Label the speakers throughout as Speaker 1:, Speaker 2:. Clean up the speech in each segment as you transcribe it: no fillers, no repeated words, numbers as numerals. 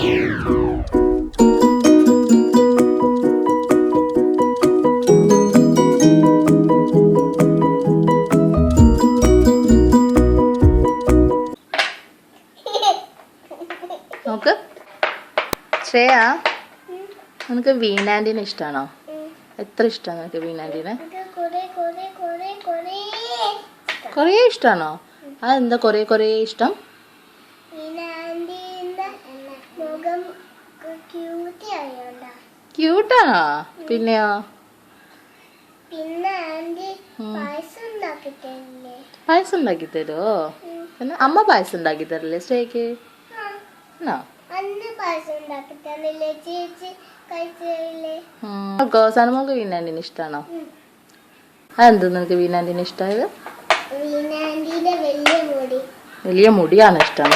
Speaker 1: നോക്ക് ശ്രേയ, നിനക്ക് വീണാൻറ്റീനെ ഇഷ്ടമാണോ? എത്ര ഇഷ്ടമാണ് നിനക്ക് വീണാൻറ്റീനെ? കുറേ ഇഷ്ടമാണോ? അതെന്താ കുറേ കുറേ ഇഷ്ടം? ക്യൂട്ടാണോ? പിന്നെയോ? പായസം ഉണ്ടാക്കി തരുമോ? പിന്നെ അമ്മ പായസം ഉണ്ടാക്കി തരില്ലേ ശ്രേയക്ക്? സനമോൾക്ക് വീണാൻറ്റീനെ ഇഷ്ടമാണോ? അതെന്ത് നിനക്ക് വീണാൻറ്റീനെ ഇഷ്ടമായത്? വലിയ മുടിയാണ് ഇഷ്ടം.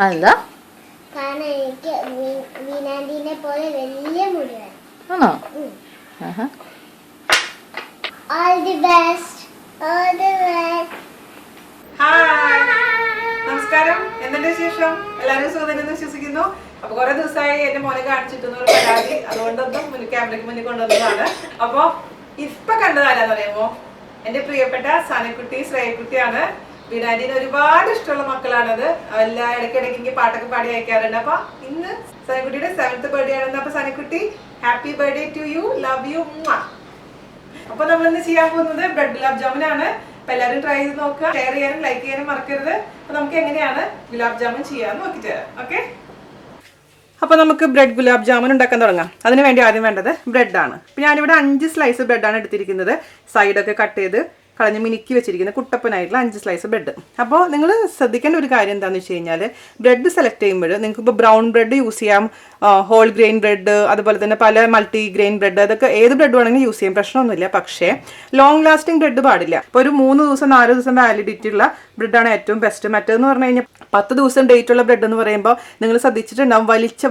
Speaker 1: അതെന്താ? ആണോ?
Speaker 2: നമസ്കാരം, എന്തുണ്ട് വിശേഷം? എല്ലാവരും സുഖമെന്ന് വിശ്വസിക്കുന്നു. അപ്പൊ കുറെ ദിവസമായി എന്റെ മോനെ കാണിച്ചിട്ടുന്ന ഒരു പരാതി, അതുകൊണ്ടൊന്നും ക്യാമറയ്ക്ക് മുന്നിൽ കൊണ്ടുവന്നതാണ്. അപ്പൊ ഇപ്പൊ കണ്ടതാരാന്ന് പറയുമ്പോ എന്റെ പ്രിയപ്പെട്ട സനക്കുട്ടി ശ്രേയക്കുട്ടിയാണ്. വീണാൻറ്റീനെ ഒരുപാട് ഇഷ്ടമുള്ള മക്കളാണത്. എല്ലാ ഇടയ്ക്കിടയ്ക്ക് പാട്ടൊക്കെ പാടി അയക്കാറുണ്ട്. അപ്പൊ ഇന്ന് സനക്കുട്ടിയുടെ 7th ബർത്ത്ഡേ ആണെന്ന്. അപ്പൊ സനക്കുട്ടി, happy birthday to you, love you. അപ്പൊ നമ്മൾ ഇന്ന് ചെയ്യാൻ പോകുന്നത് ബ്രെഡ് ഗുലാബ് ജാമുൻ ആണ്. അപ്പൊ എല്ലാവരും ട്രൈ ചെയ്ത് നോക്കുക, ഷെയർ ചെയ്യാനും ലൈക്ക് ചെയ്യാനും മറക്കരുത്. അപ്പൊ നമുക്ക് എങ്ങനെയാണ് ഗുലാബ് ജാമുൻ ചെയ്യാന്ന് നോക്കിട്ട് തരാം. ഓക്കെ, അപ്പൊ നമുക്ക് ബ്രെഡ് ഗുലാബ് ജാമുൻ ഉണ്ടാക്കാൻ തുടങ്ങാം. അതിന് വേണ്ടി ആദ്യം വേണ്ടത് ബ്രെഡാണ്. അപ്പൊ ഞാനിവിടെ 5 സ്ലൈസ് ബ്രെഡാണ് എടുത്തിരിക്കുന്നത്. സൈഡൊക്കെ കട്ട് ചെയ്ത് കളഞ്ഞ് മിനുക്കി വെച്ചിരിക്കുന്ന കുട്ടപ്പനായിട്ടുള്ള 5 സ്ലൈസ് ബ്രെഡ്. അപ്പോൾ നിങ്ങൾ ശ്രദ്ധിക്കേണ്ട ഒരു കാര്യം എന്താണെന്ന് വെച്ച് കഴിഞ്ഞാൽ, ബ്രെഡ് സെലക്ട് ചെയ്യുമ്പോൾ നിങ്ങൾക്ക് ഇപ്പോൾ ബ്രൗൺ ബ്രെഡ് യൂസ് ചെയ്യാം, ഹോൾ ഗ്രെയിൻ ബ്രെഡ്, അതുപോലെ തന്നെ പല മൾട്ടി ഗ്രെയിൻ ബ്രെഡ്, അതൊക്കെ ഏത് ബ്രെഡ് വേണമെങ്കിലും യൂസ് ചെയ്യാം, പ്രശ്നമൊന്നുമില്ല. പക്ഷേ ലോങ് ലാസ്റ്റിംഗ് ബ്രെഡ് പാടില്ല. ഇപ്പോൾ ഒരു 3 ദിവസം 4 ദിവസം വാലിഡിറ്റി ഉള്ള ബ്രെഡാണ് ഏറ്റവും ബെസ്റ്റ്. മറ്റേതെന്ന് പറഞ്ഞു കഴിഞ്ഞാൽ 10 ദിവസം ഡേറ്റ് ഉള്ള ബ്രെഡ് എന്ന് പറയുമ്പോൾ നിങ്ങൾ ശ്രദ്ധിച്ചിട്ടുണ്ടാവും,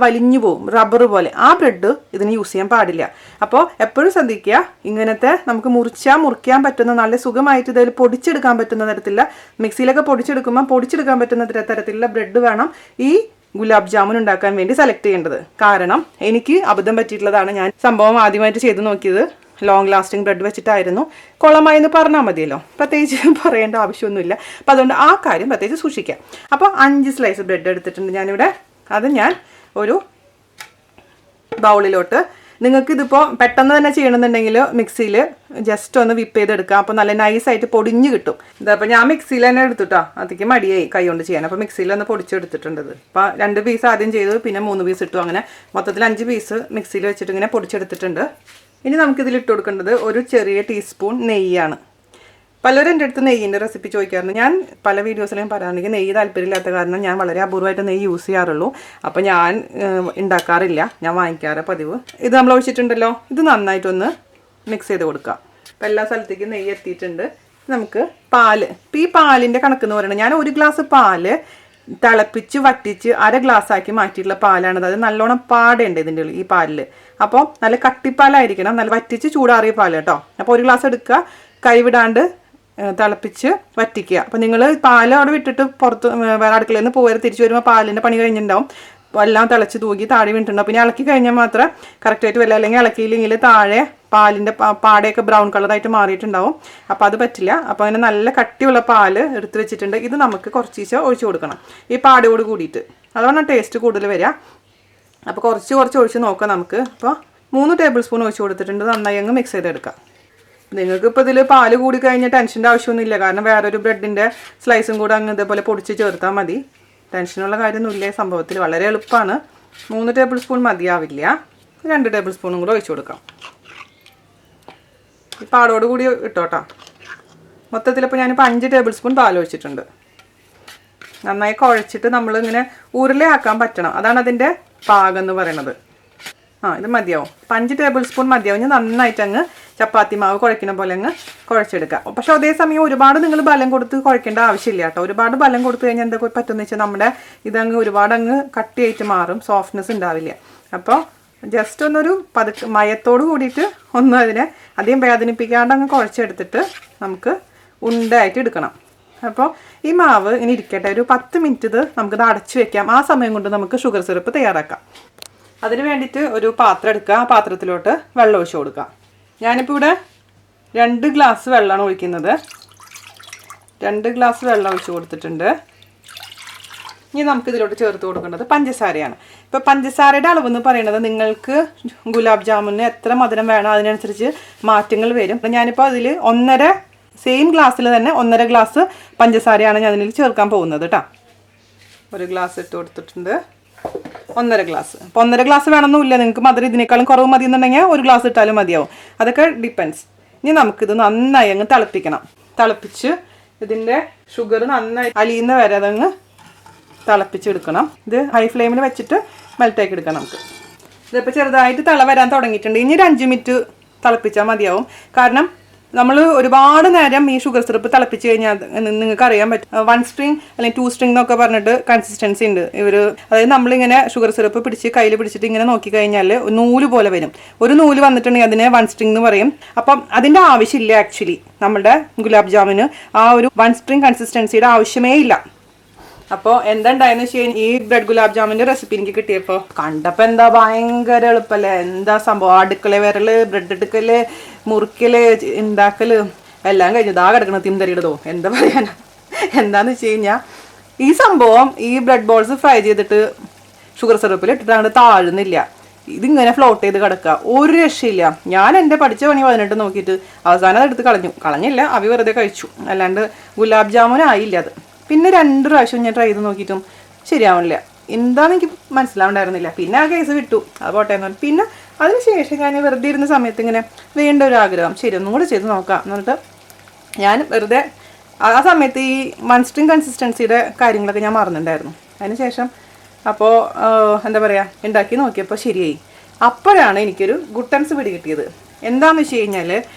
Speaker 2: വലിഞ്ഞു പോകും, റബ്ബർ പോലെ. ആ ബ്രെഡ് ഇതിന് യൂസ് ചെയ്യാൻ പാടില്ല. അപ്പോൾ എപ്പോഴും ശ്രദ്ധിക്കുക, ഇങ്ങനത്തെ നമുക്ക് മുറിക്കാൻ പറ്റുന്ന നല്ല സുഖമായിട്ട് ഇതിൽ പൊടിച്ചെടുക്കാൻ പറ്റുന്ന തരത്തിലുള്ള, മിക്സിയിലൊക്കെ പൊടിച്ചെടുക്കുമ്പോൾ പൊടിച്ചെടുക്കാൻ പറ്റുന്ന തരത്തിലുള്ള ബ്രെഡ് വേണം ഈ ഗുലാബ് ജാമുൻ ഉണ്ടാക്കാൻ വേണ്ടി സെലക്ട് ചെയ്യേണ്ടത്. കാരണം എനിക്ക് അബദ്ധം പറ്റിയിട്ടുള്ളതാണ്. ഞാൻ സംഭവം ആദ്യമായിട്ട് ചെയ്ത് നോക്കിയത് ലോങ് ലാസ്റ്റിംഗ് ബ്രെഡ് വെച്ചിട്ടായിരുന്നു. കുളമായി എന്ന് പറഞ്ഞാൽ മതിയല്ലോ, പ്രത്യേകിച്ച് പറയേണ്ട ആവശ്യമൊന്നുമില്ല. അപ്പോൾ അതുകൊണ്ട് ആ കാര്യം പ്രത്യേകിച്ച് സൂക്ഷിക്കാം. അപ്പോൾ 5 സ്ലൈസ് ബ്രെഡ് എടുത്തിട്ടുണ്ട് ഞാനിവിടെ. അത് ഞാൻ ഒരു ബൗളിലോട്ട്, നിങ്ങൾക്ക് ഇതിപ്പോൾ പെട്ടെന്ന് തന്നെ ചെയ്യണമെന്നുണ്ടെങ്കിൽ മിക്സിയിൽ ജസ്റ്റ് ഒന്ന് വിപ്പ് ചെയ്തെടുക്കാം. അപ്പോൾ നല്ല നൈസായിട്ട് പൊടിഞ്ഞ് കിട്ടും. ഇതപ്പോൾ ഞാൻ മിക്സിയിൽ തന്നെ എടുത്തിട്ടോ, അതിക്ക് മടിയായി കൈ കൊണ്ട് ചെയ്യാൻ. അപ്പോൾ മിക്സിയിൽ ഒന്ന് പൊടിച്ചെടുത്തിട്ടുണ്ട്. അപ്പോൾ 2 പീസ് ആദ്യം ചെയ്തു, പിന്നെ 3 പീസ് ഇട്ടു. അങ്ങനെ മൊത്തത്തിൽ 5 പീസ് മിക്സിയിൽ വെച്ചിട്ട് ഇങ്ങനെ പൊടിച്ചെടുത്തിട്ടുണ്ട്. ഇനി നമുക്കിതിൽ ഇട്ട് കൊടുക്കേണ്ടത് ഒരു ചെറിയ ടീസ്പൂൺ നെയ്യാണ്. പലരും എൻ്റെ അടുത്ത് നെയ്യിൻ്റെ റെസിപ്പി ചോദിക്കാറുണ്ട്. ഞാൻ പല വീഡിയോസിലും പറയാറുണ്ടെങ്കിൽ നെയ്യ് താല്പര്യമില്ലാത്ത കാരണം ഞാൻ വളരെ അപൂർവമായിട്ട് നെയ്യ് യൂസ് ചെയ്യാറുള്ളൂ. അപ്പോൾ ഞാൻ ഉണ്ടാക്കാറില്ല, ഞാൻ വാങ്ങിക്കാറ് പതിവ്. ഇത് നമ്മൾ ഒഴിച്ചിട്ടുണ്ടല്ലോ, ഇത് നന്നായിട്ടൊന്ന് മിക്സ് ചെയ്ത് കൊടുക്കാം. അപ്പോൾ എല്ലാ സ്ഥലത്തേക്കും നെയ്യ് എത്തിയിട്ടുണ്ട്. നമുക്ക് പാല്, ഇപ്പോൾ ഈ പാലിൻ്റെ കണക്കെന്ന് പറയുന്നത്, ഞാൻ 1 ഗ്ലാസ് പാല് തിളപ്പിച്ച് വറ്റിച്ച് 1/2 ഗ്ലാസ്സാക്കി മാറ്റിയിട്ടുള്ള പാലാണത്. അത് നല്ലോണം പാടേണ്ട ഇതിൻ്റെ ഉള്ളിൽ ഈ പാലിൽ. അപ്പോൾ നല്ല കട്ടിപ്പാലായിരിക്കണം, നല്ല വറ്റിച്ച് ചൂടാറിയ പാൽ കേട്ടോ. അപ്പോൾ 1 ഗ്ലാസ് എടുക്കുക, കൈവിടാണ്ട് തിളപ്പിച്ച് വറ്റിക്കുക. അപ്പോൾ നിങ്ങൾ പാൽ അവിടെ വിട്ടിട്ട് പുറത്ത് വേറെ അടുക്കളയിൽ നിന്ന് പോയാൽ തിരിച്ചു വരുമ്പോൾ പാലിൻ്റെ പണി കഴിഞ്ഞിട്ടുണ്ടാവും. എല്ലാം തിളച്ച് തൂക്കി താഴെ വീണിട്ടുണ്ടാവും. പിന്നെ ഇളക്കി കഴിഞ്ഞാൽ മാത്രമേ കറക്റ്റായിട്ട് വരില്ല. അല്ലെങ്കിൽ ഇളക്കിയില്ലെങ്കിൽ താഴെ പാലിൻ്റെ പാടയൊക്കെ ബ്രൗൺ കളറായിട്ട് മാറിയിട്ടുണ്ടാവും. അപ്പോൾ അത് പറ്റില്ല. അപ്പോൾ അങ്ങനെ നല്ല കട്ടിയുള്ള പാല് എടുത്ത് വെച്ചിട്ടുണ്ട്. ഇത് നമുക്ക് കുറച്ച് ഒഴിച്ച് കൊടുക്കണം ഈ പാടയോട് കൂടിയിട്ട്. അതാണ് ടേസ്റ്റ് കൂടുതൽ വരിക. അപ്പോൾ കുറച്ച് ഒഴിച്ച് നോക്കാം നമുക്ക്. അപ്പോൾ 3 ടേബിൾ സ്പൂൺ ഒഴിച്ച് കൊടുത്തിട്ടുണ്ട്. നന്നായി അങ്ങ് മിക്സ് ചെയ്തെടുക്കാം. നിങ്ങൾക്ക് ഇപ്പോൾ ഇതിൽ പാല് കൂടി കഴിഞ്ഞാൽ ടെൻഷൻ്റെ ആവശ്യമൊന്നുമില്ല. കാരണം വേറൊരു ബ്രെഡിൻ്റെ സ്ലൈസും കൂടെ അങ്ങ് ഇതേപോലെ പൊടിച്ച് ചേർത്താൽ മതി. ടെൻഷനുള്ള കാര്യമൊന്നുമില്ല. സംഭവത്തിൽ വളരെ എളുപ്പമാണ്. 3 ടേബിൾ സ്പൂൺ മതിയാവില്ല, 2 ടേബിൾ സ്പൂണും കൂടെ ഒഴിച്ചു കൊടുക്കാം. ഈ പാടോട് കൂടി ഇട്ടോട്ടോ. മൊത്തത്തിലിപ്പോൾ ഞാനിപ്പോൾ 5 ടേബിൾ സ്പൂൺ പാൽ ഒഴിച്ചിട്ടുണ്ട്. നന്നായി കുഴച്ചിട്ട് നമ്മളിങ്ങനെ ഉരുളയാക്കാൻ പറ്റണം. അതാണ് അതിൻ്റെ പാകം എന്ന് പറയുന്നത്. ഇത് മതിയാവും. 5 ടേബിൾ സ്പൂൺ മതിയാവും. ഞാൻ നന്നായിട്ട് അങ്ങ് ചപ്പാത്തി മാവ് കുഴക്കുന്ന പോലെ അങ്ങ് കുഴച്ചെടുക്കാം. പക്ഷേ അതേസമയം ഒരുപാട് നിങ്ങൾ ബലം കൊടുത്ത് കുഴക്കേണ്ട ആവശ്യമില്ല കേട്ടോ. ഒരുപാട് ബലം കൊടുത്തു കഴിഞ്ഞാൽ എന്താ പറ്റുമെന്ന് വെച്ചാൽ നമ്മുടെ ഇതങ്ങ് ഒരുപാട് അങ്ങ് കട്ടിയായിട്ട് മാറും, സോഫ്റ്റ്നെസ് ഉണ്ടാവില്ല. അപ്പോൾ ജസ്റ്റ് ഒന്നൊരു മയത്തോട് കൂടിയിട്ട് ഒന്ന് അതിനെ അധികം വേദനിപ്പിക്കാണ്ട് അങ്ങ് കുഴച്ചെടുത്തിട്ട് നമുക്ക് ഉണ്ടയായിട്ട് എടുക്കണം. അപ്പോൾ ഈ മാവ് ഇനി ഇരിക്കട്ടെ, ഒരു 10 മിനിറ്റ് ഇത് നമുക്കിത് അടച്ചു വെക്കാം. ആ സമയം കൊണ്ട് നമുക്ക് ഷുഗർ സിറപ്പ് തയ്യാറാക്കാം. അതിന് വേണ്ടിയിട്ട് ഒരു പാത്രം എടുക്കുക, ആ പാത്രത്തിലോട്ട് വെള്ളം ഒഴിച്ച് കൊടുക്കാം. ഞാനിപ്പോൾ ഇവിടെ 2 ഗ്ലാസ് വെള്ളമാണ് ഒഴിക്കുന്നത്. 2 ഗ്ലാസ് വെള്ളം ഒഴിച്ച് കൊടുത്തിട്ടുണ്ട്. ഇനി നമുക്കിതിലോട്ട് ചേർത്ത് കൊടുക്കേണ്ടത് പഞ്ചസാരയാണ്. ഇപ്പോൾ പഞ്ചസാരയുടെ അളവെന്ന് പറയുന്നത് നിങ്ങൾക്ക് ഗുലാബ് ജാമുന് എത്ര മധുരം വേണം അതിനനുസരിച്ച് മാറ്റങ്ങൾ വരും. ഞാനിപ്പോൾ അതിൽ 1.5 സെയിം ഗ്ലാസ്സിൽ തന്നെ 1.5 ഗ്ലാസ് പഞ്ചസാരയാണ് ഞാൻ അതിൽ ചേർക്കാൻ പോകുന്നത് കേട്ടോ. 1 ഗ്ലാസ് ഇട്ട് കൊടുത്തിട്ടുണ്ട്. 1.5 ഗ്ലാസ്. അപ്പോൾ 1.5 ഗ്ലാസ് വേണമെന്നില്ല, നിങ്ങൾക്ക് മധുരം ഇതിനേക്കാളും കുറവ് മതി എന്നുണ്ടെങ്കിൽ 1 ഗ്ലാസ് ഇട്ടാലും മതിയാവും. അതൊക്കെ ഡിപ്പെൻസ്. ഇനി നമുക്കിത് നന്നായി അങ്ങ് തിളപ്പിക്കണം. തിളപ്പിച്ച് ഇതിൻ്റെ ഷുഗർ നന്നായി അലിയുന്ന വരെ അതങ്ങ് തിളപ്പിച്ചെടുക്കണം. ഇത് ഹൈ ഫ്ലെയിമിൽ വെച്ചിട്ട് മെൽറ്റാക്കി എടുക്കണം നമുക്ക്. ഇതിപ്പോൾ ചെറുതായിട്ട് തിള വരാൻ തുടങ്ങിയിട്ടുണ്ട്. ഇനി ഒരു 5 മിനിറ്റ് തിളപ്പിച്ചാൽ മതിയാവും. കാരണം നമ്മൾ ഒരുപാട് നേരം ഈ ഷുഗർ സിറപ്പ് തിളപ്പിച്ച് കഴിഞ്ഞാൽ നിങ്ങൾക്ക് അറിയാൻ പറ്റും 1 സ്ട്രിങ് അല്ലെങ്കിൽ 2 സ്ട്രിങ് എന്നൊക്കെ പറഞ്ഞിട്ട് കൺസിസ്റ്റൻസി ഉണ്ട് അതായത് നമ്മളിങ്ങനെ ഷുഗർ സിറപ്പ് പിടിച്ച് കയ്യിൽ പിടിച്ചിട്ട് ഇങ്ങനെ നോക്കിക്കഴിഞ്ഞാൽ നൂല് പോലെ വരും. ഒരു നൂല് വന്നിട്ടുണ്ടെങ്കിൽ അതിനെ 1 സ്ട്രിങ് എന്ന് പറയും. അപ്പം അതിൻ്റെ ആവശ്യമില്ല. ആക്ച്വലി നമ്മുടെ ഗുലാബ് ജാമുന് ആ ഒരു 1 സ്ട്രിങ് കൺസിസ്റ്റൻസിയുടെ ആവശ്യമേ ഇല്ല. അപ്പോൾ എന്താ ഉണ്ടായെന്ന് വെച്ച് കഴിഞ്ഞാൽ ഈ ബ്രെഡ് ഗുലാബ് ജാമുൻ്റെ റെസിപ്പി എനിക്ക് കിട്ടിയപ്പോൾ കണ്ടപ്പോൾ എന്താ ഭയങ്കര എളുപ്പമല്ലേ, എന്താ സംഭവം, അടുക്കള വിരല്, ബ്രെഡ് എടുക്കല്, മുറിക്കല്, ഉണ്ടാക്കല് എല്ലാം കഴിഞ്ഞു. ഇതാ കിടക്കണം തിന്തരിയിടതോ, എന്താ പറയാനാ. എന്താന്ന് വെച്ച് കഴിഞ്ഞാൽ ഈ സംഭവം ഈ ബ്രെഡ് ബോൾസ് ഫ്രൈ ചെയ്തിട്ട് ഷുഗർ സിറപ്പിൽ ഇട്ടിട്ട് അങ്ങോട്ട് താഴുന്നില്ല. ഇതിങ്ങനെ ഫ്ലോട്ട് ചെയ്ത് കിടക്കുക, ഒരു രക്ഷയില്ല. ഞാൻ എൻ്റെ പഠിച്ച പണി 18 നോക്കിയിട്ട് അവസാനം അതെടുത്ത് കളഞ്ഞില്ല, അവി വെറുതെ കഴിച്ചു. അല്ലാണ്ട് ഗുലാബ് ജാമുൻ ആയില്ല അത്. പിന്നെ 2 പ്രാവശ്യം ഞാൻ ട്രൈ ചെയ്ത് നോക്കിയിട്ടും ശരിയാവണില്ല. എന്താണെന്ന് എനിക്ക് മനസ്സിലാവുണ്ടായിരുന്നില്ല. പിന്നെ ആ കേസ് വിട്ടു, അത് പോട്ടെ എന്ന് പറഞ്ഞു. പിന്നെ അതിനുശേഷം ഞാൻ വെറുതെ ഇരുന്ന സമയത്ത് ഇങ്ങനെ വേണ്ട ഒരു ആഗ്രഹം, ശരി ഒന്നും കൂടെ ചെയ്ത് നോക്കാം എന്നിട്ട് ഞാൻ വെറുതെ ആ സമയത്ത് ഈ 1 സ്ട്രിങ് കൺസിസ്റ്റൻസിയുടെ കാര്യങ്ങളൊക്കെ ഞാൻ മറന്നിട്ടുണ്ടായിരുന്നു. അതിനുശേഷം അപ്പോൾ എന്താ പറയുക, ഉണ്ടാക്കി നോക്കിയപ്പോൾ ശരിയായി. അപ്പോഴാണ് എനിക്കൊരു ഗുട്ടൻസ് പിടികിട്ടിയത്. എന്താണെന്ന് വെച്ച് കഴിഞ്ഞാൽ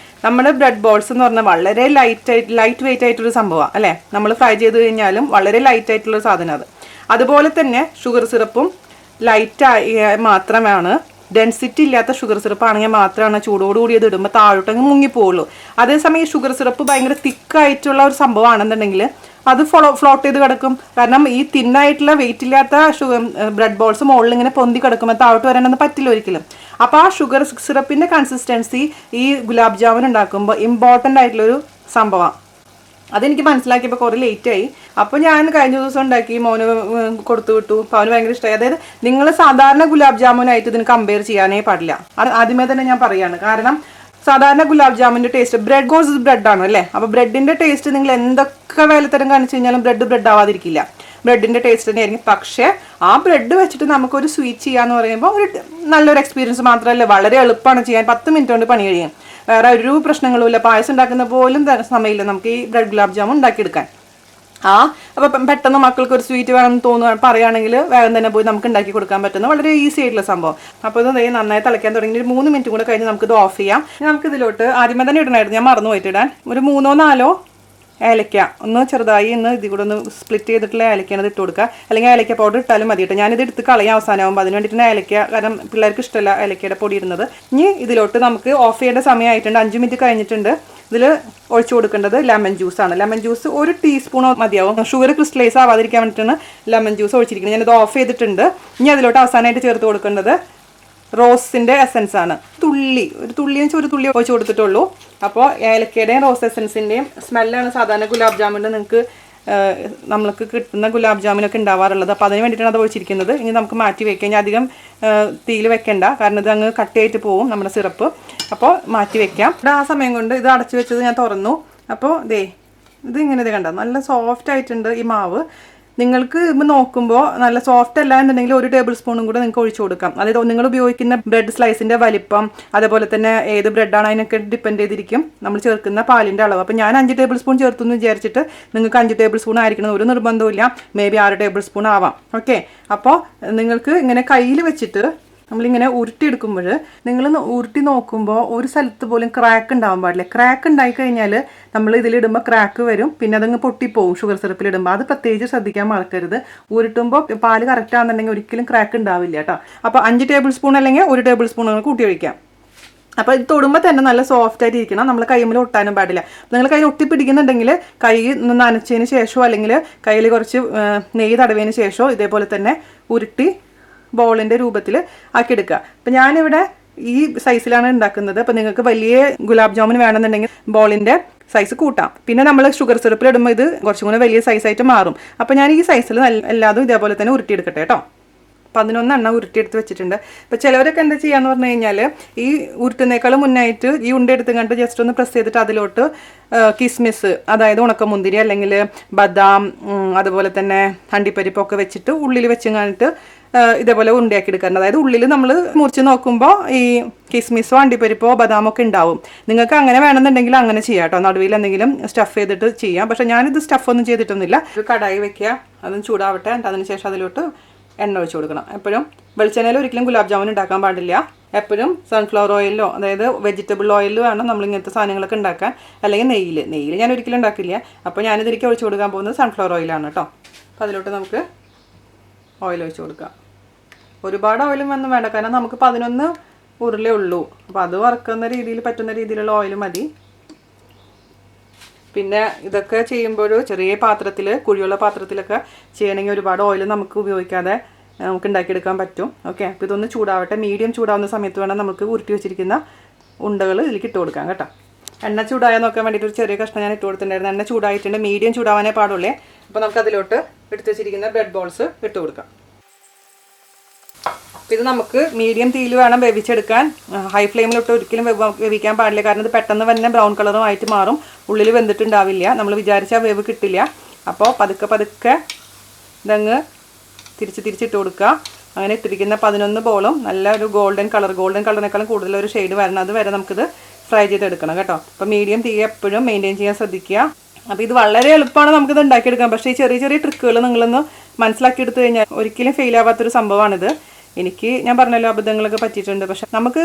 Speaker 2: നമ്മുടെ ബ്രെഡ് ബോൾസ് എന്ന് പറഞ്ഞാൽ വളരെ ലൈറ്റ് വെയിറ്റ് ആയിട്ടൊരു സംഭവമാണ് അല്ലേ. നമ്മൾ ഫ്രൈ ചെയ്ത് കഴിഞ്ഞാലും വളരെ ലൈറ്റ് ആയിട്ടുള്ള സാധനം അത്. അതുപോലെ തന്നെ ഷുഗർ സിറപ്പും ലൈറ്റായി മാത്രമാണ്, ഡെൻസിറ്റി ഇല്ലാത്ത ഷുഗർ സിറപ്പ് ആണെങ്കിൽ മാത്രമാണ് ചൂടോടുകൂടി അത് ഇടുമ്പോൾ താഴോട്ടങ്ങ് മുങ്ങിപ്പോവുള്ളൂ. അതേസമയം ഷുഗർ സിറപ്പ് ഭയങ്കര തിക്കായിട്ടുള്ള ഒരു സംഭവമാണെന്നുണ്ടെങ്കിൽ അത് ഫ്ലോട്ട് ചെയ്ത് കിടക്കും. കാരണം ഈ തിന്നായിട്ടുള്ള വെയിറ്റ് ഇല്ലാത്ത ബ്രെഡ് ബോൾസ് മുകളിൽ ഇങ്ങനെ പൊന്തി കിടക്കുമ്പോൾ താഴോട്ട് വരാനൊന്നും പറ്റില്ല ഒരിക്കലും. അപ്പോൾ ആ ഷുഗർ സിറപ്പിൻ്റെ കൺസിസ്റ്റൻസി ഈ ഗുലാബ് ജാമുൻ ഉണ്ടാക്കുമ്പോൾ ഇമ്പോർട്ടൻ്റ് ആയിട്ടുള്ളൊരു സംഭവമാണ്. അതെനിക്ക് മനസ്സിലാക്കിയപ്പോൾ കുറേ ലേറ്റായി. അപ്പോൾ ഞാൻ കഴിഞ്ഞ ദിവസം ഉണ്ടാക്കി മോന് കൊടുത്തു വിട്ടു. അപ്പോൾ അവന് ഭയങ്കര ഇഷ്ടമായി. അതായത് നിങ്ങൾ സാധാരണ ഗുലാബ് ജാമുനായിട്ട് ഇതിന് കമ്പയർ ചെയ്യാനേ പാടില്ല. അത് ആദ്യമേ തന്നെ ഞാൻ പറയുകയാണ്. കാരണം സാധാരണ ഗുലാബ് ജാമുൻ്റെ ടേസ്റ്റ് ബ്രെഡ് ഗോസ് ബ്രെഡാണ് അല്ലേ. അപ്പോൾ ബ്രെഡിൻ്റെ ടേസ്റ്റ് നിങ്ങൾ എന്തൊക്കെ വേലത്തരം കാണിച്ചു കഴിഞ്ഞാലും ബ്രെഡ് ആവാതിരിക്കില്ല. ബ്രെഡിൻ്റെ ടേസ്റ്റ് തന്നെയായിരിക്കും. പക്ഷേ ആ ബ്രെഡ് വെച്ചിട്ട് നമുക്കൊരു സ്വീറ്റ് ചെയ്യാന്ന് പറയുമ്പോൾ ഒരു നല്ലൊരു എക്സ്പീരിയൻസ് മാത്രമല്ല, വളരെ എളുപ്പമാണ് ചെയ്യാൻ. 10 മിനിറ്റ് കൊണ്ട് പണി കഴിയും. വേറെ ഒരു പ്രശ്നങ്ങളുമില്ല. പായസം ഉണ്ടാക്കുന്ന പോലും സമയമില്ല നമുക്ക് ഈ ബ്രെഡ് ഗുലാബ് ജാമുൻ ഉണ്ടാക്കിയെടുക്കാൻ. അപ്പം പെട്ടെന്ന് മക്കൾക്ക് ഒരു സ്വീറ്റ് വേണമെന്ന് പറയുകയാണെങ്കിൽ വേഗം തന്നെ പോയി നമുക്ക് ഉണ്ടാക്കി കൊടുക്കാൻ പറ്റുന്ന വളരെ ഈസി ആയിട്ടുള്ള സംഭവം. അപ്പോൾ ഇത് നന്നായി തിളയ്ക്കാൻ തുടങ്ങി. ഒരു 3 മിനിറ്റ് കൂടെ കഴിഞ്ഞ് നമുക്കിത് ഓഫ് ചെയ്യാം. നമുക്ക് ഇതിലോട്ട് ആദ്യമേ തന്നെ ഇടണമായിരുന്നു, ഞാൻ മറന്നു പോയിട്ട് ഇടാൻ. ഒരു 3-4 ഏലക്ക ഒന്ന് ചെറുതായി ഇതിൽ കൂടെ ഒന്ന് സ്പ്ലിറ്റ് ചെയ്തിട്ടുള്ള ഏലക്കാണ് ഇത് ഇട്ട് കൊടുക്കുക. അല്ലെങ്കിൽ ഏലക്ക പൗഡർ ഇട്ടാലും മതി കേട്ടോ. ഞാനിത് എടുത്ത് കളയാൻ അവസാനമാകുമ്പോൾ അതിന് വേണ്ടിയിട്ടാണ് ഏലക്ക, കാരണം പിള്ളേർക്ക് ഇഷ്ടമല്ല ഏലക്കയുടെ പൊടി ഇടുന്നത്. ഇനി ഇതിലോട്ട് നമുക്ക് ഓഫ് ചെയ്യേണ്ട സമയമായിട്ടുണ്ട്. 5 മിനിറ്റ് കഴിഞ്ഞിട്ടുണ്ട്. ഇതിൽ ഒഴിച്ചു കൊടുക്കേണ്ടത് ലെമൺ ജ്യൂസാണ്. ലെമൺ ജ്യൂസ് 1 ടീസ്പൂൺ മതിയാവും. ഷുഗർ ക്രിസ്റ്റലൈസ് ആവാതിരിക്കാൻ വേണ്ടിയിട്ടാണ് ലെമൺ ജ്യൂസ് ഒഴിച്ചിരിക്കുന്നത്. ഞാനിത് ഓഫ് ചെയ്തിട്ടുണ്ട്. ഇനി അതിലോട്ട് അവസാനമായിട്ട് ചേർത്ത് കൊടുക്കേണ്ടത് റോസിൻ്റെ എസൻസ് ആണ്. ഒരു തുള്ളി ഒഴിച്ച് കൊടുത്തിട്ടുള്ളൂ. അപ്പോൾ ഏലക്കയുടെയും റോസ് എസൻസിൻ്റെയും സ്മെല്ലാണ് സാധാരണ ഗുലാബ് ജാമുൻ്റെ നമ്മൾക്ക് കിട്ടുന്ന ഗുലാബ് ജാമുനൊക്കെ ഉണ്ടാവാറുള്ളത്. അപ്പോൾ അതിന് വേണ്ടിയിട്ടാണ് അത് ഒഴിച്ചിരിക്കുന്നത്. ഇനി നമുക്ക് മാറ്റി വെക്കാം. ഇനി അധികം തീയിൽ വെക്കണ്ട, കാരണം ഇത് അങ്ങ് കട്ടയായിട്ട് പോവും നമ്മുടെ സിറപ്പ്. അപ്പോൾ മാറ്റി വെക്കാം. ആ സമയം കൊണ്ട് ഇത് അടച്ചു വെച്ചത് ഞാൻ തുറന്നു. അപ്പോൾ ഇത് ഇങ്ങനെ കണ്ട നല്ല സോഫ്റ്റ് ആയിട്ടുണ്ട് ഈ മാവ്. നിങ്ങൾക്ക് നോക്കുമ്പോൾ നല്ല സോഫ്റ്റ് അല്ല എന്നുണ്ടെങ്കിൽ 1 ടേബിൾ സ്പൂണും കൂടെ നിങ്ങൾക്ക് ഒഴിച്ചു കൊടുക്കാം. അതായത് നിങ്ങൾ ഉപയോഗിക്കുന്ന ബ്രെഡ് സ്ലൈസിൻ്റെ വലിപ്പം, അതേപോലെ തന്നെ ഏത് ബ്രെഡാണ് അതിനൊക്കെ ഡിപ്പെൻഡ് ചെയ്തിരിക്കും നമ്മൾ ചേർക്കുന്ന പാലിൻ്റെ അളവ്. അപ്പോൾ ഞാൻ 5 ടേബിൾ സ്പൂൺ ചേർത്തു എന്ന് വിചാരിച്ചിട്ട് നിങ്ങൾക്ക് 5 ടേബിൾ സ്പൂൺ ആയിരിക്കണം ഒരു നിർബന്ധമില്ല. മേ ബി 6 ടേബിൾ സ്പൂൺ ആവാം. ഓക്കെ. അപ്പോൾ നിങ്ങൾക്ക് ഇങ്ങനെ കയ്യിൽ വെച്ചിട്ട് നമ്മളിങ്ങനെ ഉരുട്ടിയെടുക്കുമ്പോൾ നിങ്ങളൊന്ന് ഉരുട്ടി നോക്കുമ്പോൾ ഒരു സ്ഥലത്ത് പോലും ക്രാക്ക് ഉണ്ടാവാൻ പാടില്ല. ക്രാക്ക് ഉണ്ടായി കഴിഞ്ഞാൽ നമ്മൾ ഇതിലിടുമ്പോൾ ക്രാക്ക് വരും, പിന്നെ അതങ്ങ് പൊട്ടിപ്പോവും ഷുഗർ സിറപ്പിലിടുമ്പോൾ. അത് പ്രത്യേകിച്ച് ശ്രദ്ധിക്കാൻ മറക്കരുത്. ഉരുട്ടുമ്പോൾ പാല് കറക്റ്റ് ആണെന്നുണ്ടെങ്കിൽ ഒരിക്കലും ക്രാക്ക് ഉണ്ടാവില്ല കേട്ടോ. അപ്പോൾ 5 ടേബിൾ സ്പൂൺ അല്ലെങ്കിൽ 1 ടേബിൾ സ്പൂൺ കൂട്ടി ഒഴിക്കാം. അപ്പോൾ ഇത് തൊടുമ്പോൾ തന്നെ നല്ല സോഫ്റ്റ് ആയിട്ട് ഇരിക്കണം. നമ്മൾ കൈമിൽ ഒട്ടാനും പാടില്ല. നിങ്ങൾ കയ്യിൽ ഒട്ടിപ്പിടിക്കുന്നുണ്ടെങ്കിൽ കൈ നനച്ചതിന് ശേഷമോ അല്ലെങ്കിൽ കയ്യിൽ കുറച്ച് നെയ്യ് തടവിയതിന് ശേഷമോ ഇതേപോലെ തന്നെ ഉരുട്ടി ബോളിൻ്റെ രൂപത്തിൽ ആക്കിയെടുക്കുക. അപ്പം ഞാനിവിടെ ഈ സൈസിലാണ് ഉണ്ടാക്കുന്നത്. അപ്പോൾ നിങ്ങൾക്ക് വലിയ ഗുലാബ് ജാമുൻ വേണമെന്നുണ്ടെങ്കിൽ ബോളിൻ്റെ സൈസ് കൂട്ടാം. പിന്നെ നമ്മൾ ഷുഗർ സിറപ്പിൽ ഇടുമ്പോൾ ഇത് കുറച്ചും കൂടെ വലിയ സൈസായിട്ട് മാറും. അപ്പോൾ ഞാൻ ഈ സൈസിൽ എല്ലാതും ഇതേപോലെ തന്നെ ഉരുട്ടിയെടുക്കട്ടെ കേട്ടോ. 11 എണ്ണം ഉരുട്ടിയെടുത്ത് വെച്ചിട്ടുണ്ട്. ഇപ്പോൾ ചിലവരൊക്കെ എന്താ ചെയ്യാന്ന് പറഞ്ഞു കഴിഞ്ഞാൽ ഈ ഉരുട്ടുന്നേക്കാളും മുന്നായിട്ട് ഈ ഉണ്ട എടുത്ത് കണ്ട് ജസ്റ്റ് ഒന്ന് പ്രസ് ചെയ്തിട്ട് അതിലോട്ട് കിസ്മിസ്, അതായത് ഉണക്കമുന്തിരി അല്ലെങ്കിൽ ബദാം, അതുപോലെ തന്നെ അണ്ടിപ്പരിപ്പൊക്കെ വെച്ചിട്ട് ഉള്ളിൽ വെച്ച് കഴിഞ്ഞിട്ട് ഇതേപോലെ ഉണ്ടയാക്കി എടുക്കാറുണ്ട്. അതായത് ഉള്ളിൽ നമ്മൾ മുറിച്ച് നോക്കുമ്പോൾ ഈ കിസ്മിസോ അണ്ടിപ്പരിപ്പോ ബദാമോ ഒക്കെ ഉണ്ടാവും. നിങ്ങൾക്ക് അങ്ങനെ വേണമെന്നുണ്ടെങ്കിൽ അങ്ങനെ ചെയ്യാം കേട്ടോ. നടുവിൽ എന്തെങ്കിലും സ്റ്റഫ് ചെയ്തിട്ട് ചെയ്യാം. പക്ഷേ ഞാനിത് സ്റ്റഫൊന്നും ചെയ്തിട്ടൊന്നുമില്ല. ഒരു കടായി വെക്കുക, അതും ചൂടാവട്ടെ. അതിനുശേഷം അതിലോട്ട് എണ്ണ ഒഴിച്ച് കൊടുക്കണം. എപ്പോഴും വെളിച്ചെണ്ണയിൽ ഒരിക്കലും ഗുലാബ് ജാമുൻ ഉണ്ടാക്കാൻ പാടില്ല. എപ്പോഴും സൺഫ്ലവർ ഓയിലിലോ അതായത് വെജിറ്റബിൾ ഓയിലിലോ വേണം നമ്മൾ ഇങ്ങനത്തെ സാധനങ്ങളൊക്കെ ഉണ്ടാക്കാൻ. അല്ലെങ്കിൽ നെയ്യിൽ ഞാൻ ഒരിക്കലും ഉണ്ടാക്കില്ല. അപ്പോൾ ഞാനിതിലേക്ക് ഒഴിച്ച് കൊടുക്കാൻ പോകുന്നത് സൺഫ്ലവർ ഓയിലാണ് കേട്ടോ. അപ്പോൾ അതിലോട്ട് നമുക്ക് ഓയിൽ ഒഴിച്ച് കൊടുക്കാം. ഒരുപാട് ഓയിലും ഒന്നും വേണ്ട, കാരണം നമുക്ക് 11 ഉരുളേ ഉള്ളൂ. അപ്പോൾ അത് വറുക്കുന്ന രീതിയിൽ പറ്റുന്ന രീതിയിലുള്ള ഓയിൽ മതി. പിന്നെ ഇതൊക്കെ ചെയ്യുമ്പോൾ ചെറിയ പാത്രത്തിൽ, കുഴിയുള്ള പാത്രത്തിലൊക്കെ ചെയ്യണമെങ്കിൽ ഒരുപാട് ഓയിൽ നമുക്ക് ഉപയോഗിക്കാതെ നമുക്ക് ഉണ്ടാക്കിയെടുക്കാൻ പറ്റും. ഓക്കെ, അപ്പോൾ ഇതൊന്ന് ചൂടാവട്ടെ. മീഡിയം ചൂടാവുന്ന സമയത്ത് വേണം നമുക്ക് ഉരുട്ടി വെച്ചിരിക്കുന്ന ഉണ്ടകൾ ഇതിലേക്ക് ഇട്ട് കൊടുക്കാം കേട്ടോ. എണ്ണ ചൂടായാൽ നോക്കാൻ വേണ്ടിയിട്ട് ഒരു ചെറിയ കഷ്ണം ഞാൻ ഇട്ട് കൊടുത്തിട്ടുണ്ടായിരുന്നു. എണ്ണ ചൂടായിട്ടുണ്ട്, മീഡിയം ചൂടാവാനേ പാടുള്ളേ. അപ്പോൾ നമുക്ക് അതിലോട്ട് എടുത്ത് വെച്ചിരിക്കുന്ന ബ്രെഡ് ബോൾസ് ഇട്ട് കൊടുക്കാം. ഇത് നമുക്ക് മീഡിയം തീയിൽ വേണം വേവിച്ചെടുക്കാൻ. ഹൈ ഫ്ലെയിമിലിട്ട് ഒരിക്കലും വേവിക്കാൻ പാടില്ല, കാരണം ഇത് പെട്ടെന്ന് തന്നെ ബ്രൗൺ കളറുമായിട്ട് മാറും. ഉള്ളിൽ വെന്തിട്ടുണ്ടാവില്ല, നമ്മൾ വിചാരിച്ചാൽ വേവ് കിട്ടില്ല. അപ്പോൾ പതുക്കെ ഇതങ്ങ് തിരിച്ചിട്ട് കൊടുക്കുക. അങ്ങനെ ഇട്ടിരിക്കുന്ന 11 ബോളും നല്ല ഒരു ഗോൾഡൻ കളറിനേക്കാളും കൂടുതലൊരു ഷെയ്ഡ് വരണം. അത് വരെ നമുക്കിത് ഫ്രൈ ചെയ്തെടുക്കണം കേട്ടോ. അപ്പോൾ മീഡിയം തീ എപ്പോഴും മെയിൻറ്റെയിൻ ചെയ്യാൻ ശ്രദ്ധിക്കുക. അപ്പോൾ ഇത് വളരെ എളുപ്പമാണ് നമുക്കിത് ഉണ്ടാക്കിയെടുക്കാം. പക്ഷേ ഈ ചെറിയ ട്രിക്കുകൾ നിങ്ങളൊന്ന് മനസ്സിലാക്കി എടുത്തു കഴിഞ്ഞാൽ ഒരിക്കലും ഫെയിൽ ആവാത്തൊരു സംഭവമാണിത്. ഞാൻ പറഞ്ഞല്ലോ അബദ്ധങ്ങളൊക്കെ പറ്റിയിട്ടുണ്ട്. പക്ഷെ നമുക്ക്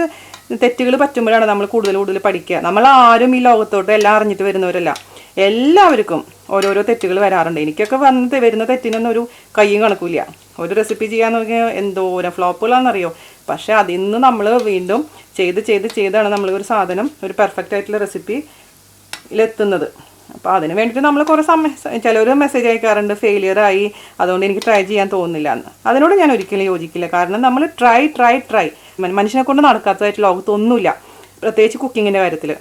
Speaker 2: തെറ്റുകൾ പറ്റുമ്പോഴാണ് നമ്മൾ കൂടുതൽ പഠിക്കുക. നമ്മളാരും ഈ ലോകത്തോട്ട് എല്ലാം അറിഞ്ഞിട്ട് വരുന്നവരല്ല. എല്ലാവർക്കും ഓരോരോ തെറ്റുകൾ വരാറുണ്ട്. എനിക്കൊക്കെ വരുന്ന തെറ്റിനൊന്നും ഒരു കയ്യും കണക്കില്ല. ഒരു റെസിപ്പി ചെയ്യാൻ നോക്കിയാൽ എന്തോരം ഫ്ലോപ്പുകളാണെന്നറിയോ. പക്ഷേ അതിന്ന് നമ്മൾ വീണ്ടും ചെയ്താണ് നമ്മൾ ഒരു സാധനം ഒരു പെർഫെക്റ്റ് ആയിട്ടുള്ള റെസിപ്പിയിലെത്തുന്നത്. അപ്പോൾ അതിന് വേണ്ടിയിട്ട് നമ്മൾ കുറേ ചിലർ മെസ്സേജ് അയക്കാറുണ്ട്, ഫെയിലിയറായി, അതുകൊണ്ട് എനിക്ക് ട്രൈ ചെയ്യാൻ തോന്നുന്നില്ല എന്ന്. അതിനോട് ഞാൻ ഒരിക്കലും യോജിക്കില്ല. കാരണം നമ്മൾ ട്രൈ മനുഷ്യനെ കൊണ്ട് നടക്കാത്തതായിട്ട് ലോകത്തൊന്നുമില്ല, പ്രത്യേകിച്ച് കുക്കിങ്ങിൻ്റെ കാര്യത്തിൽ.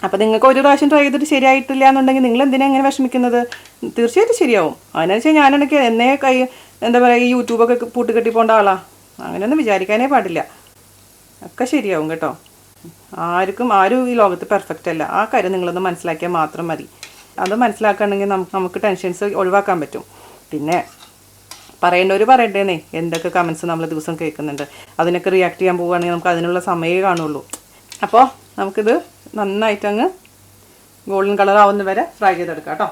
Speaker 2: അപ്പോൾ നിങ്ങൾക്ക് ഒരു പ്രാവശ്യം ട്രൈ ചെയ്തിട്ട് ശരിയായിട്ടില്ല എന്നുണ്ടെങ്കിൽ നിങ്ങൾ എന്തിനാ എങ്ങനെ വിഷമിക്കുന്നത്? തീർച്ചയായിട്ടും ശരിയാവും. അതിനനുസരിച്ച് ഞാനെനിക്ക് എന്താ പറയുക, ഈ യൂട്യൂബൊക്കെ പൂട്ടുകെട്ടി പോകേണ്ട ആളാണ്. അങ്ങനെയൊന്നും വിചാരിക്കാനേ പാടില്ല. ഒക്കെ ശരിയാവും കേട്ടോ. ആരും ഈ ലോകത്ത് പെർഫെക്റ്റ് അല്ല. ആ കാര്യം നിങ്ങളൊന്ന് മനസ്സിലാക്കിയാൽ മാത്രം മതി. അത് മനസ്സിലാക്കുകയാണെങ്കിൽ നമുക്ക് ടെൻഷൻസ് ഒഴിവാക്കാൻ പറ്റും. പിന്നെ പറയേണ്ടവർ പറയണ്ടേന്നേ, എന്തൊക്കെ കമൻസ് നമ്മൾ ദിവസം കേൾക്കുന്നുണ്ട്. അതിനൊക്കെ റിയാക്ട് ചെയ്യാൻ പോവുകയാണെങ്കിൽ നമുക്ക് അതിനുള്ള സമയമേ കാണുള്ളൂ. അപ്പോൾ നമുക്കിത് നന്നായിട്ടങ്ങ് ഗോൾഡൻ കളർ ആവുന്ന വരെ ഫ്രൈ ചെയ്തെടുക്കാം കേട്ടോ.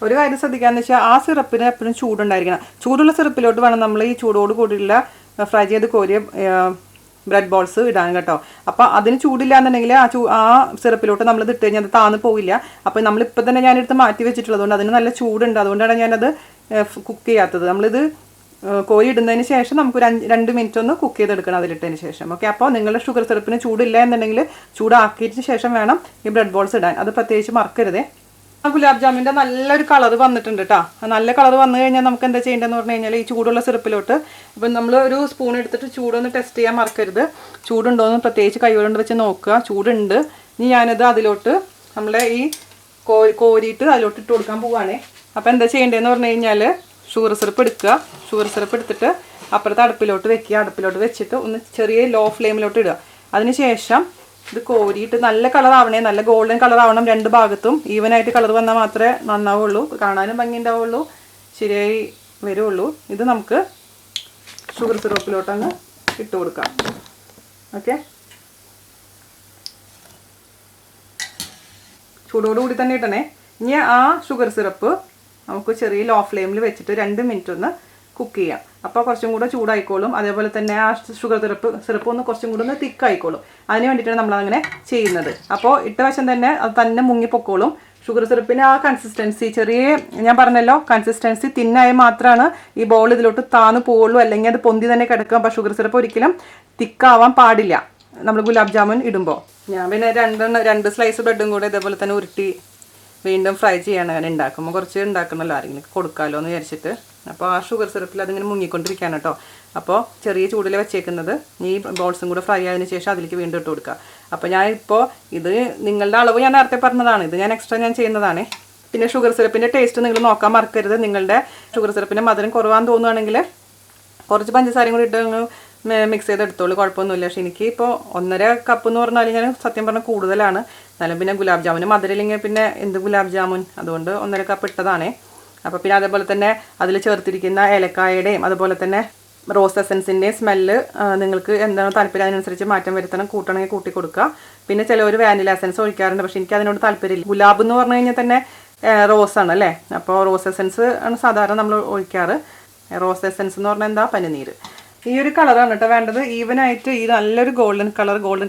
Speaker 2: ഒരു കാര്യം ശ്രദ്ധിക്കാന്ന് വെച്ചാൽ ആ സിറപ്പിന് എപ്പോഴും ചൂടുണ്ടായിരിക്കണം. ചൂടുള്ള സിറപ്പിലോട്ട് വേണം നമ്മൾ ഈ ചൂടോട് കൂടിയുള്ള ഫ്രൈ ചെയ്ത് കോരിയ ബ്രെഡ് ബോൾസ് ഇടാൻ കേട്ടോ. അപ്പോൾ അതിന് ചൂടില്ല എന്നുണ്ടെങ്കിൽ ആ സിറപ്പിലോട്ട് നമ്മളിത് ഇട്ട് കഴിഞ്ഞാൽ അത് താന്ന് പോവില്ല. അപ്പോൾ നമ്മളിപ്പോൾ തന്നെ ഞാനെടുത്ത് മാറ്റി വെച്ചിട്ടുള്ളതുകൊണ്ട് അതിന് നല്ല ചൂടുണ്ട്. അതുകൊണ്ടാണ് ഞാനത് കുക്ക് ചെയ്യാത്തത്. നമ്മളിത് കോരി ഇടുന്നതിന് ശേഷം നമുക്ക് 2 മിനിറ്റ് ഒന്ന് കുക്ക് ചെയ്തെടുക്കണം അതിലിട്ടതിന് ശേഷം. ഓക്കെ, അപ്പോൾ നിങ്ങളുടെ ഷുഗർ സിറപ്പിന് ചൂടില്ല എന്നുണ്ടെങ്കിൽ ചൂടാക്കിയതിന് ശേഷം വേണം ഈ ബ്രെഡ് ബോൾസ് ഇടാൻ. അത് പ്രത്യേകിച്ച് മറക്കരുതേ. ഗുലാബ് ജാമിൻ്റെ നല്ലൊരു കളർ വന്നിട്ടുണ്ട് കേട്ടോ. നല്ല കളർ വന്നു കഴിഞ്ഞാൽ നമുക്ക് എന്താ ചെയ്യേണ്ടതെന്ന് പറഞ്ഞു കഴിഞ്ഞാൽ ഈ ചൂടുള്ള സിറപ്പിലോട്ട് ഇപ്പം നമ്മൾ ഒരു സ്പൂൺ എടുത്തിട്ട് ചൂടൊന്ന് ടെസ്റ്റ് ചെയ്യാൻ മറക്കരുത്. ചൂടുണ്ടോയെന്ന് പ്രത്യേകിച്ച് കൈകൊണ്ട് വെച്ച് നോക്കുക. ചൂടുണ്ട്. ഇനി ഞാനത് അതിലോട്ട് നമ്മളെ ഈ കോരിയിട്ട് അതിലോട്ട് ഇട്ട് കൊടുക്കാൻ പോവുകയാണേ. അപ്പോൾ എന്താ ചെയ്യേണ്ടതെന്ന് പറഞ്ഞു കഴിഞ്ഞാൽ ഷുഗർ സിറപ്പ് എടുക്കുക. ഷുഗർ സിറപ്പ് എടുത്തിട്ട് അപ്പുറത്തെ അടുപ്പിലോട്ട് വെക്കുക. അടുപ്പിലോട്ട് വെച്ചിട്ട് ഒന്ന് ചെറിയ ലോ ഫ്ലെയിമിലോട്ട് ഇടുക. അതിന് ശേഷം ഇത് കോരിയിട്ട് നല്ല കളർ ആവണേ, നല്ല ഗോൾഡൻ കളർ ആവണം. 2 ഭാഗത്തും ഈവനായിട്ട് കളർ വന്നാൽ മാത്രമേ നന്നാവുള്ളൂ, കാണാനും ഭംഗി ഉണ്ടാവുള്ളൂ, ശരിയായി വരുള്ളൂ. ഇത് നമുക്ക് ഷുഗർ സിറപ്പിലോട്ടങ്ങ് ഇട്ട് കൊടുക്കാം. ഓക്കെ, ചൂടോടുകൂടി തന്നെ ഇട്ടണേ. ഇനി ആ ഷുഗർ സിറപ്പ് നമുക്ക് ചെറിയ ലോ ഫ്ലെയിമിൽ വെച്ചിട്ട് 2 മിനിറ്റ് ഒന്ന് കുക്ക് ചെയ്യാം. അപ്പോൾ കുറച്ചും കൂടെ ചൂടായിക്കോളും. അതേപോലെ തന്നെ ആ ഷുഗർ സിറപ്പ് ഒന്ന് കുറച്ചും കൂടെ ഒന്ന് തിക്കായിക്കോളും. അതിന് വേണ്ടിയിട്ടാണ് നമ്മളങ്ങനെ ചെയ്യുന്നത്. അപ്പോൾ ഇട്ട വശം തന്നെ അത് തന്നെ മുങ്ങിപ്പൊക്കോളും. ഷുഗർ സിറപ്പിന് ആ കൺസിസ്റ്റൻസി ഞാൻ പറഞ്ഞല്ലോ, കൺസിസ്റ്റൻസി തിന്നായി മാത്രമാണ് ഈ ബോൾ ഇതിലോട്ട് താന്ന് പോവുള്ളൂ, അല്ലെങ്കിൽ അത് പൊന്തി തന്നെ കിടക്കും. അപ്പോൾ ഷുഗർ സിറപ്പ് ഒരിക്കലും തിക്കാവാൻ പാടില്ല നമ്മൾ ഗുലാബ് ജാമുൻ ഇടുമ്പോൾ. ഞാൻ പിന്നെ 2 സ്ലൈസ് ബ്രെഡും കൂടെ ഇതേപോലെ തന്നെ ഉരുട്ടി വീണ്ടും ഫ്രൈ ചെയ്യാണ് അങ്ങനെ ഉണ്ടാക്കുമ്പോൾ കുറച്ച് ഉണ്ടാക്കണമല്ലോ ആരെങ്കിലും കൊടുക്കാമല്ലോ എന്ന് വിചാരിച്ചിട്ട്. അപ്പോൾ ആ ഷുഗർ സിറപ്പിൽ അതിങ്ങനെ മുങ്ങിക്കൊണ്ടിരിക്കുകയാണ് കേട്ടോ. അപ്പോൾ ചെറിയ ചൂടിൽ വെച്ചേക്കുന്നത് ഈ ബോൾസും കൂടെ ഫ്രൈ ആയതിനു ശേഷം അതിലേക്ക് വീണ്ടും ഇട്ട് കൊടുക്കുക. അപ്പോൾ ഞാനിപ്പോൾ ഇത് നിങ്ങളുടെ അളവ് ഞാൻ നേരത്തെ പറഞ്ഞതാണ്, ഇത് ഞാൻ എക്സ്ട്രാ ഞാൻ ചെയ്യുന്നതാണ്. പിന്നെ ഷുഗർ സിറപ്പിൻ്റെ ടേസ്റ്റ് നിങ്ങൾ നോക്കാൻ മറക്കരുത്. നിങ്ങളുടെ ഷുഗർ സിറപ്പിൻ്റെ മധുരം കുറവാന്ന് തോന്നുകയാണെങ്കിൽ കുറച്ച് പഞ്ചസാരയും കൂടി ഇട്ട് മിക്സ് ചെയ്തെടുത്തോളൂ, കുഴപ്പമൊന്നുമില്ല. പക്ഷേ എനിക്ക് ഇപ്പോൾ 1.5 കപ്പ് എന്ന് പറഞ്ഞാൽ ഞാൻ സത്യം പറഞ്ഞാൽ കൂടുതലാണ്. എന്നാലും പിന്നെ ഗുലാബ് ജാമുന് മധുരമില്ലെങ്കിൽ പിന്നെ എന്ത് ഗുലാബ് ജാമുൻ, അതുകൊണ്ട് 1.5 കപ്പ് ഇട്ടതാണേ. അപ്പോൾ പിന്നെ അതേപോലെ തന്നെ അതിൽ ചേർത്തിരിക്കുന്ന ഏലക്കായയുടെയും അതുപോലെ തന്നെ റോസ് എസൻസിൻ്റെയും സ്മെല്ല് നിങ്ങൾക്ക് എന്താണ് താല്പര്യം അതിനനുസരിച്ച് മാറ്റം വരുത്തണം. കൂട്ടണമെങ്കിൽ കൂട്ടി കൊടുക്കുക. പിന്നെ ചിലവർ വാനില എസൻസ് ഒഴിക്കാറുണ്ട്, പക്ഷേ എനിക്ക് അതിനോട് താല്പര്യമില്ല. ഗുലാബ് എന്ന് പറഞ്ഞു കഴിഞ്ഞാൽ തന്നെ റോസാണ് അല്ലേ, അപ്പോൾ റോസ് എസൻസ് ആണ് സാധാരണ നമ്മൾ ഒഴിക്കാറ്. റോസ് എസൻസ് എന്ന് പറഞ്ഞാൽ എന്താ, പനിനീര്. ഈ ഒരു കളറാണ് കേട്ടോ വേണ്ടത്, ഈവനായിട്ട്. ഈ നല്ലൊരു ഗോൾഡൻ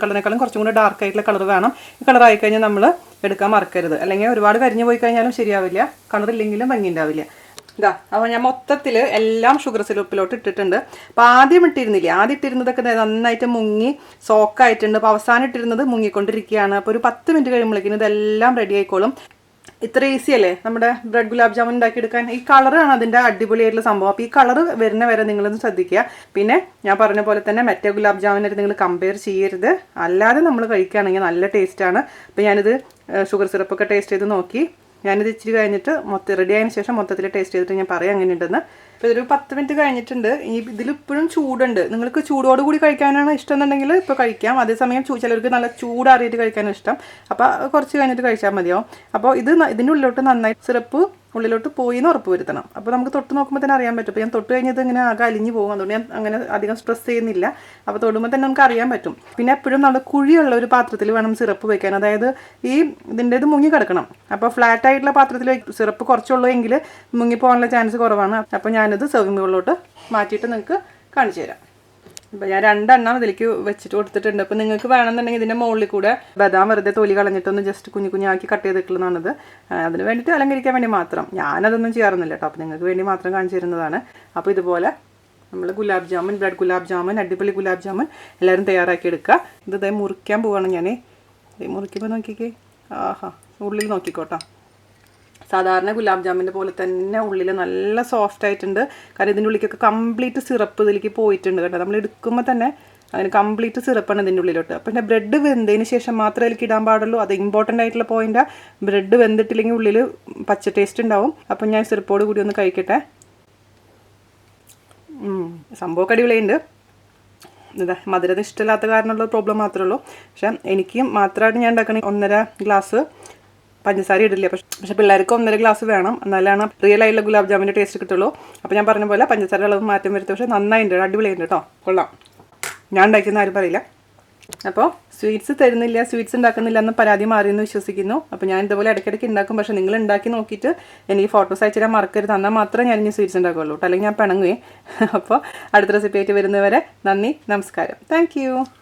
Speaker 2: കളറിനേക്കാളും കുറച്ചും കൂടി ഡാർക്ക് ആയിട്ടുള്ള കളർ വേണം. ഈ കളർ ആയിക്കഴിഞ്ഞാൽ നമ്മൾ എടുക്കാൻ മറക്കരുത്, അല്ലെങ്കിൽ ഒരുപാട് കരിഞ്ഞു പോയി കഴിഞ്ഞാലും ശരിയാവില്ല, കളർ ഇല്ലെങ്കിലും ഭംഗി ഉണ്ടാവില്ല. ഇതാ അപ്പോൾ ഞാൻ മൊത്തത്തിൽ എല്ലാം ഷുഗർ സിറപ്പിലോട്ട് ഇട്ടിട്ടുണ്ട്. അപ്പോൾ ആദ്യം ഇട്ടിരുന്നതൊക്കെ നന്നായിട്ട് മുങ്ങി സോക്കായിട്ടുണ്ട്. അപ്പോൾ അവസാനം ഇട്ടിരുന്നത് മുങ്ങിക്കൊണ്ടിരിക്കുകയാണ്. അപ്പോൾ ഒരു 10 മിനിറ്റ് കഴിയുമ്പോഴേക്കും ഇതെല്ലാം റെഡി ആയിക്കോളും. ഇത്ര ഈസി അല്ലേ നമ്മുടെ ബ്രെഡ് ഗുലാബ് ജാമുൻ ഉണ്ടാക്കിയെടുക്കാൻ. ഈ കളറാണ് അതിൻ്റെ അടിപൊളിയായിട്ടുള്ള സംഭവം. അപ്പോൾ ഈ കളർ വരുന്ന വരെ നിങ്ങളൊന്ന് ശ്രദ്ധിക്കുക. പിന്നെ ഞാൻ പറഞ്ഞ പോലെ തന്നെ മറ്റേ ഗുലാബ് ജാമുനായിട്ട് നിങ്ങൾ കമ്പയർ ചെയ്യരുത്. അല്ലാതെ നമ്മൾ കഴിക്കുകയാണെങ്കിൽ നല്ല ടേസ്റ്റാണ്. അപ്പോൾ ഞാനിത് ഷുഗർ സിറപ്പൊക്കെ ടേസ്റ്റ് ചെയ്ത് നോക്കി. ഞാനിത് ഇച്ചിരി കഴിഞ്ഞിട്ട് റെഡി ആയതിനു ശേഷം മൊത്തത്തിൽ ടേസ്റ്റ് ചെയ്തിട്ട് ഞാൻ പറയാം എങ്ങനെയുണ്ടെന്ന്. ഇപ്പോൾ ഇതൊരു 10 മിനിറ്റ് കഴിഞ്ഞിട്ടുണ്ട്. ഇതിലിപ്പോഴും ചൂടുണ്ട്. നിങ്ങൾക്ക് ചൂടോടുകൂടി കഴിക്കാനാണ് ഇഷ്ടം എന്നുണ്ടെങ്കിൽ ഇപ്പോൾ കഴിക്കാം. അതേസമയം ചിലർക്ക് നല്ല ചൂടാറിയിട്ട് കഴിക്കാനാണ് ഇഷ്ടം. അപ്പോൾ കുറച്ച് കഴിഞ്ഞിട്ട് കഴിച്ചാൽ മതിയാവും. അപ്പോൾ ഇതിൻ്റെ ഉള്ളിലോട്ട് നന്നായി സിറപ്പ് ഉള്ളിലോട്ട് പോയി എന്ന് ഉറപ്പ് വരുത്തണം. അപ്പോൾ നമുക്ക് തൊട്ട് നോക്കുമ്പോൾ തന്നെ അറിയാൻ പറ്റും. അപ്പോൾ ഞാൻ തൊട്ട് കഴിഞ്ഞത് ഇങ്ങനെ ആകെ അലിഞ്ഞ് പോകും, അതുകൊണ്ട് ഞാൻ അങ്ങനെ അധികം സ്ട്രെസ് ചെയ്യുന്നില്ല. അപ്പോൾ തൊടുമ്പോൾ തന്നെ നമുക്ക് അറിയാൻ പറ്റും. പിന്നെ എപ്പോഴും നമ്മൾ കുഴിയുള്ള ഒരു പാത്രത്തിൽ വേണം സിറപ്പ് വയ്ക്കാൻ. അതായത് ഇതിൻ്റെ ഇത് മുങ്ങി കിടക്കണം. അപ്പോൾ ഫ്ലാറ്റ് ആയിട്ടുള്ള പാത്രത്തിൽ സിറപ്പ് കുറച്ചുള്ളൂ എങ്കിൽ മുങ്ങിപ്പോകാനുള്ള ചാൻസ് കുറവാണ്. അപ്പോൾ ഞാനിത് സെർവിംഗ് ബൗളിലോട്ട് മാറ്റിയിട്ട് നിങ്ങൾക്ക് കാണിച്ചു തരാം. അപ്പോൾ ഞാൻ 2 എണ്ണം ഇതിലേക്ക് വെച്ചിട്ട് കൊടുത്തിട്ടുണ്ട്. അപ്പോൾ നിങ്ങൾക്ക് വേണമെന്നുണ്ടെങ്കിൽ ഇതിൻ്റെ മുകളിൽ കൂടെ ബദാം വെറുതെ തൊലി കളഞ്ഞിട്ടൊന്ന് ജസ്റ്റ് കുഞ്ഞാക്കി കട്ട് ചെയ്തിട്ടുള്ളതാണത്. അതിന് വേണ്ടിയിട്ട് അലങ്കരിക്കാൻ വേണ്ടി മാത്രം. ഞാനതൊന്നും ചെയ്യാറൊന്നുമില്ല കേട്ടോ. അപ്പോൾ നിങ്ങൾക്ക് വേണ്ടി മാത്രം കാണിച്ചു തരുന്നതാണ്. അപ്പോൾ ഇതുപോലെ നമ്മൾ ഗുലാബ് ജാമുൻ, ബ്രെഡ് ഗുലാബ് ജാമുൻ, അടിപൊളി ഗുലാബ് ജാമുൻ എല്ലാവരും തയ്യാറാക്കി എടുക്കുക. ഇത് മുറിക്കാൻ പോവുകയാണ് ഞാൻ. മുറിക്കുമ്പോൾ നോക്കിക്കേ, ആഹാ, ഉള്ളിൽ നോക്കിക്കോട്ടോ. സാധാരണ ഗുലാബ് ജാമിൻ്റെ പോലെ തന്നെ ഉള്ളിൽ നല്ല സോഫ്റ്റ് ആയിട്ടുണ്ട്. കാരണം ഇതിൻ്റെ ഉള്ളിലേക്കൊക്കെ കംപ്ലീറ്റ് സിറപ്പ് ഇതിലേക്ക് പോയിട്ടുണ്ട് കേട്ടോ. നമ്മൾ എടുക്കുമ്പോൾ തന്നെ അങ്ങനെ കംപ്ലീറ്റ് സിറപ്പാണ് ഇതിൻ്റെ ഉള്ളിലോട്ട്. പിന്നെ ബ്രെഡ് വെന്തതിന് ശേഷം മാത്രമേ അതിലേക്ക് ഇടാൻ പാടുള്ളൂ. അത് ഇമ്പോർട്ടൻ്റ് ആയിട്ടുള്ള പോയിൻ്റാണ്. ബ്രെഡ് വെന്തിട്ടില്ലെങ്കിൽ ഉള്ളിൽ പച്ച ടേസ്റ്റ് ഉണ്ടാവും. അപ്പം ഞാൻ സിറപ്പോട് കൂടി ഒന്ന് കഴിക്കട്ടെ. സംഭവം അടിപൊളിയുണ്ട്. ഇതാ മധുരം ഇഷ്ടമില്ലാത്ത കാരണമുള്ള പ്രോബ്ലം മാത്രമേ ഉള്ളൂ. പക്ഷേ എനിക്ക് മാത്രമായിട്ട് ഞാൻ ഉണ്ടാക്കണമെങ്കിൽ 1.5 ഗ്ലാസ് പഞ്ചസാര ഇടില്ല. പക്ഷേ പിള്ളേർക്ക് 1.5 ഗ്ലാസ് വേണം, എന്നാലാണ് റിയൽ ആയിട്ടുള്ള ഗുലാബ് ജാമിൻ്റെ ടേസ്റ്റ് കിട്ടുള്ളൂ. അപ്പോൾ ഞാൻ പറഞ്ഞ പോലെ പഞ്ചസാര അളവ് മാറ്റം വരുത്തും. പക്ഷേ നന്നായിട്ടുണ്ട്, അടിപൊളിയുണ്ട് കേട്ടോ, കൊള്ളാം. ഞാൻ ഉണ്ടാക്കുന്ന ആരും പറയില്ല. അപ്പോൾ സ്വീറ്റ്സ് തരുന്നില്ല, സ്വീറ്റ്സ് ഉണ്ടാക്കുന്നില്ല എന്ന് പരാതി മാറിയെന്ന് വിശ്വസിക്കുന്നു. അപ്പോൾ ഞാൻ ഇതുപോലെ ഇടയ്ക്കിടയ്ക്ക് ഉണ്ടാക്കും. പക്ഷേ നിങ്ങൾ ഉണ്ടാക്കി നോക്കിയിട്ട് എനിക്ക് ഫോട്ടോസ് അയച്ചു തരാൻ മറക്കരുത്. എന്നാൽ മാത്രമേ ഞാൻ ഇനി സ്വീറ്റ്സ് ഉണ്ടാക്കുകയുള്ളൂ കേട്ടോ, അല്ലെങ്കിൽ ഞാൻ പിണങ്ങുകയും. അപ്പോൾ അടുത്ത റെസിപ്പി ആയിട്ട് വരുന്നവരെ നന്ദി, നമസ്കാരം, താങ്ക് യു.